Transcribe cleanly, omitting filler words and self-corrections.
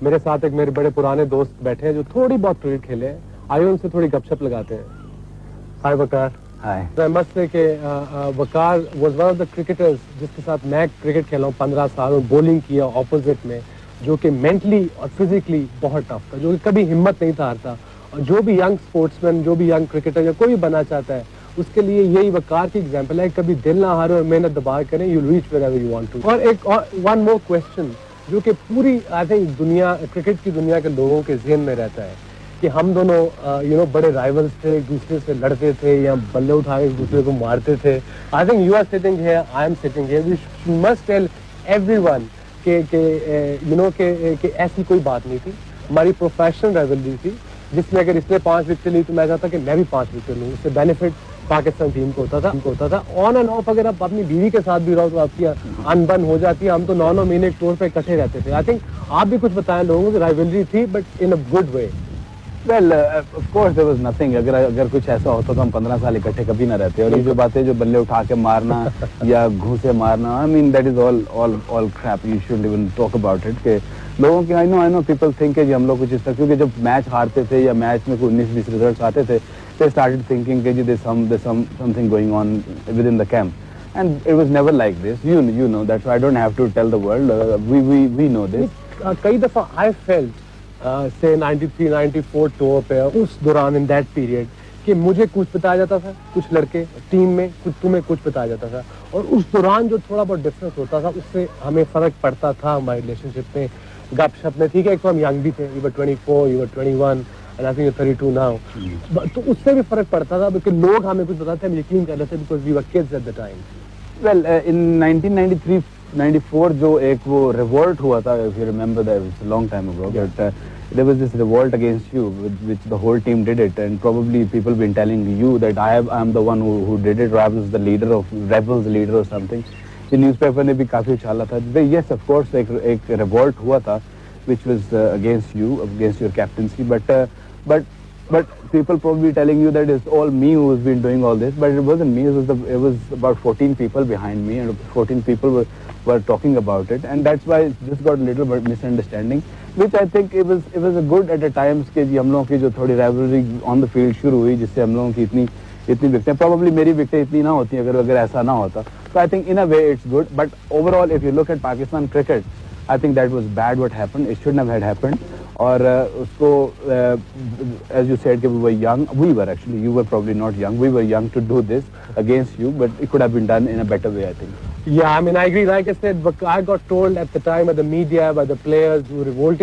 میرے ساتھ ایک میرے بڑے پرانے دوست بیٹھے ہیں جو تھوڑی بہت کرکٹ کھیلے ہیں. آئیے ان سے تھوڑی گپ شپ لگاتے ہیں. ہائے وقار. ہائے. I must say کہ Waqar was one of the cricketers جس کے ساتھ میں کرکٹ کھیلا ہوں 15 سال اور بولنگ کیا اپوزٹ میں, جو کہ مینٹلی اور فزیکلی بہت ٹف تھا, جو کہ کبھی ہمت نہیں تھا ہارتا. اور جو بھی ینگ اسپورٹس مین, جو بھی ینگ کرکٹر یا کوئی بھی بننا چاہتا ہے, اس کے لیے یہی وقار کی ایگزامپل ہے. کبھی دل نہ ہارے اور محنت دبا کریں, you reach wherever you want to. اور ایک ون مور کوسچن جو کہ پوری آئی تھنک دنیا, کرکٹ کی دنیا کے لوگوں کے ذہن میں رہتا ہے کہ ہم دونوں بڑے رائولز تھے, ایک دوسرے سے لڑتے تھے یا بلے اٹھا کے ایک دوسرے کو مارتے تھے. I think you are sitting here, I am sitting here, we must tell everyone کہ ایسی کوئی بات نہیں تھی. ہماری پروفیشنل رائولری تھی جس میں اگر اس نے 5 وکٹیں لی تو میں چاہتا کہ میں بھی 5 وکٹیں لوں. اس سے بینیفٹ پاکستان ٹیم کو ہوتا تھا. آن اینڈ آف اگر آپ اپنی بیوی کے ساتھ بھی رہو تو آپ کی انبن ہو جاتی ہے. ہم تو 9 مہینے ایک ٹور پہ اکٹھے رہتے تھے. آئی تھنک آپ بھی کچھ بتائیں لوگوں کو. رائولری تھی but in a good way. Well of course there was nothing. اگر کچھ ایسا ہوتا تو ہم 15 سال اکٹھے کبھی نہ رہتے. اور یہ جو باتیں جو بلے اٹھا کے مارنا یا گھوسے مارنا, I mean that is all crap. You should even talk about it. کہ لوگوں کی آئی نو پیپل تھنک کہ جی ہم لوگ کچھ اس طرح, کیونکہ جب میچ ہارتے تھے یا میچ میں کوئی 19-20 ریزلٹس آتے تھے, they started thinking کہ جی there's something going on within the camp. And it was never like this. You know that, so I don't have to tell the world. We know this. کئی دفعہ I felt say 93-94 tour پہ اس دوران in that period کہ مجھے کچھ بتایا جاتا تھا, کچھ لڑکے ٹیم میں تمہیں کچھ بتایا جاتا تھا, اور اس دوران جو تھوڑا بہت ڈفرینس ہوتا تھا اس سے ہمیں فرق پڑتا تھا ہماری ریلیشن شپ میں, گپ شپ میں. ٹھیک ہے, ایک تو ہم ینگ بھی تھے, you were 24, you were 21 and I think you're 32 now. تو اس سے بھی فرق پڑتا تھا کہ لوگ ہمیں کچھ بتاتے ہیں, ہم یقین کر رہے تھے because we were kids at the time. Well, in 1993-94 جو ایک وہ revolt ہوا تھا, if you remember that, it was a long time ago, but there was this revolt against you, which the whole team did it, and probably people been telling you that I am the one who did it, or I was the leader of rebels leader or something. The newspaper نے بھی کافی اچھالا تھا. Yes, of course, ایک revolt ہوا تھا which was against you, against your captaincy, but people probably telling you that it's all me who's been doing all this, but it wasn't me. It was about 14 people behind me, and 14 people were talking about it, and that's why it just got a little bit misunderstanding, which I think it was a good at a times کہ جی ہم لوگوں کی جو تھوڑی rivalry on the field شروع ہوئی, جس سے ہم لوگوں کی اتنی وکٹیں, probably میری وکٹیں اتنی نہ ہوتی اگر ایسا نہ ہوتا. So I think in a way it's good, but overall if you look at Pakistan cricket, I think that was bad what happened. It shouldn't have happened. اور اس کو as you said کہ we were young, actually you were probably not young, we were young to do this against you, but it could have been done in a better way, I think. Yeah, I mean I agree. Like I said, I got told at the time by the media, by the players who revolted